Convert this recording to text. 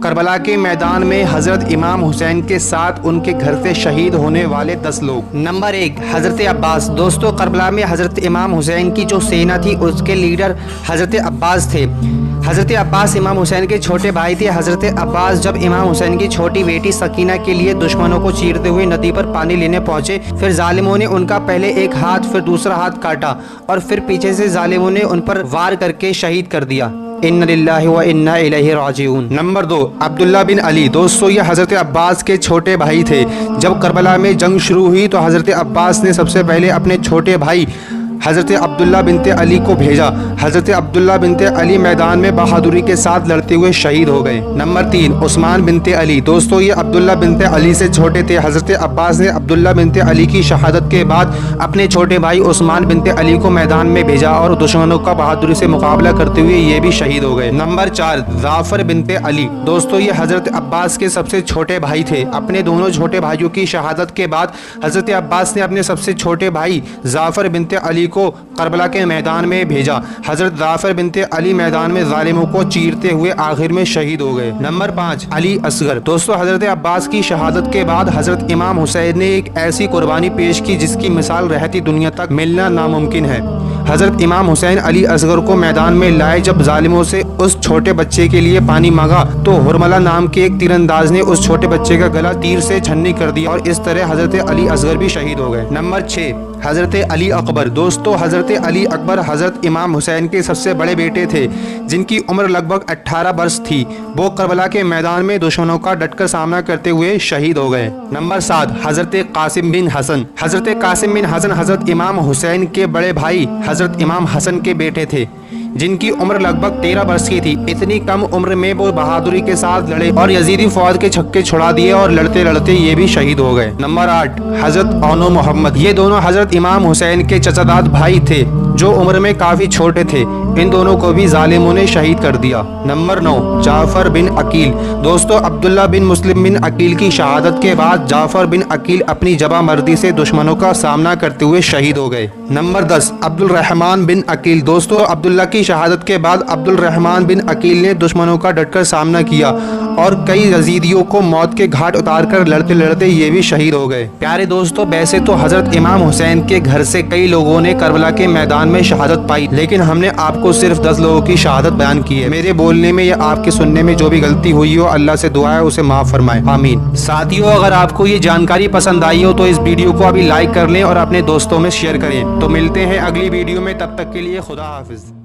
کربلا کے میدان میں حضرت امام حسین کے ساتھ ان کے گھر سے شہید ہونے والے 10 لوگ۔ نمبر 1، حضرت عباس۔ دوستو، کربلا میں حضرت امام حسین کی جو سینا تھی اس کے لیڈر حضرت عباس تھے۔ حضرت عباس امام حسین کے چھوٹے بھائی تھے۔ حضرت عباس جب امام حسین کی چھوٹی بیٹی سکینہ کے لیے دشمنوں کو چیرتے ہوئے ندی پر پانی لینے پہنچے، پھر ظالموں نے ان کا پہلے ایک ہاتھ پھر دوسرا ہاتھ کاٹا اور پھر پیچھے سے ظالموں نے ان پر وار کر کے شہید کر دیا۔ اِنَّ لِلَّهِ وَإِنَّا إِلَيْهِ راجعون۔ نمبر 2، عبداللہ بن علی۔ دوستو، یہ حضرت عباس کے چھوٹے بھائی تھے۔ جب کربلا میں جنگ شروع ہوئی تو حضرت عباس نے سب سے پہلے اپنے چھوٹے بھائی حضرت عبداللہ بنت علی کو بھیجا۔ حضرت عبداللہ بنت علی میدان میں بہادری کے ساتھ لڑتے ہوئے شہید ہو گئے۔ نمبر 3، عثمان بنت علی۔ دوستو، یہ عبداللہ بنت علی سے چھوٹے تھے۔ حضرت عباس نے عبداللہ بنت علی کی شہادت کے بعد اپنے چھوٹے بھائی عثمان بنت علی کو میدان میں بھیجا اور دشمنوں کا بہادری سے مقابلہ کرتے ہوئے یہ بھی شہید ہو گئے۔ نمبر 4، جعفر بنت علی۔ دوستو، یہ حضرت عباس کے سب سے چھوٹے بھائی تھے۔ اپنے دونوں چھوٹے بھائیوں کی شہادت کے بعد حضرت عباس نے اپنے سب سے چھوٹے بھائی جعفر بنت علی کو کربلا کے میدان میں بھیجا۔ حضرت جعفر بنت علی میدان میں ظالموں کو چیرتے ہوئے آخر میں شہید ہو گئے۔ نمبر 5، علی اصغر۔ دوستو، حضرت عباس کی شہادت کے بعد حضرت امام حسین نے ایک ایسی قربانی پیش کی جس کی مثال رہتی دنیا تک ملنا ناممکن ہے۔ حضرت امام حسین علی اصغر کو میدان میں لائے۔ جب ظالموں سے اس چھوٹے بچے کے لیے پانی مانگا تو حرملہ نام کے ایک تیر انداز نے اس چھوٹے بچے کا گلا تیر سے چھنی کر دیا اور اس طرح حضرت علی اصغر بھی شہید ہو گئے۔ نمبر 6، حضرت علی اکبر۔ دوستو، حضرت علی اکبر حضرت امام حسین کے سب سے بڑے بیٹے تھے جن کی عمر لگ بھگ 18 برس تھی۔ وہ کربلا کے میدان میں دشمنوں کا ڈٹ کر سامنا کرتے ہوئے شہید ہو گئے۔ نمبر 7، حضرت قاسم بن حسن۔ حضرت قاسم بن حسن حضرت امام حسین کے بڑے بھائی حضرت امام حسن کے بیٹے تھے جن کی عمر لگ بھگ 13 برس کی تھی۔ اتنی کم عمر میں وہ بہادری کے ساتھ لڑے اور یزیدی فوج کے چھکے چھڑا دیے اور لڑتے لڑتے یہ بھی شہید ہو گئے۔ نمبر 8، حضرت اون و محمد۔ یہ دونوں حضرت امام حسین کے چچاداد بھائی تھے جو عمر میں کافی چھوٹے تھے۔ ان دونوں کو بھی ظالموں نے شہید کر دیا۔ نمبر 9، جعفر بن عقیل۔ دوستو، عبداللہ بن مسلم بن عقیل کی شہادت کے بعد جعفر بن عقیل اپنی جبہ مردی سے دشمنوں کا سامنا کرتے ہوئے شہید ہو گئے۔ نمبر 10، عبد الرحمن بن عقیل۔ دوستو، عبداللہ کی شہادت کے بعد عبد الرحمن بن عقیل نے دشمنوں کا ڈٹ کر سامنا کیا اور کئی یزیدیوں کو موت کے گھاٹ اتار کر لڑتے لڑتے یہ بھی شہید ہو گئے۔ پیارے دوستو، ویسے تو حضرت امام حسین کے گھر سے کئی لوگوں نے کربلا کے میدان میں شہادت پائی، لیکن ہم نے آپ کو صرف 10 لوگوں کی شہادت بیان کی ہے۔ میرے بولنے میں یا آپ کے سننے میں جو بھی غلطی ہوئی ہو اللہ سے دعا ہے اسے معاف فرمائے، آمین۔ ساتھیو، اگر آپ کو یہ جانکاری پسند آئی ہو تو اس ویڈیو کو ابھی لائک کر لیں اور اپنے دوستوں میں شیئر کریں۔ تو ملتے ہیں اگلی ویڈیو میں، تب تک کے لیے خدا حافظ۔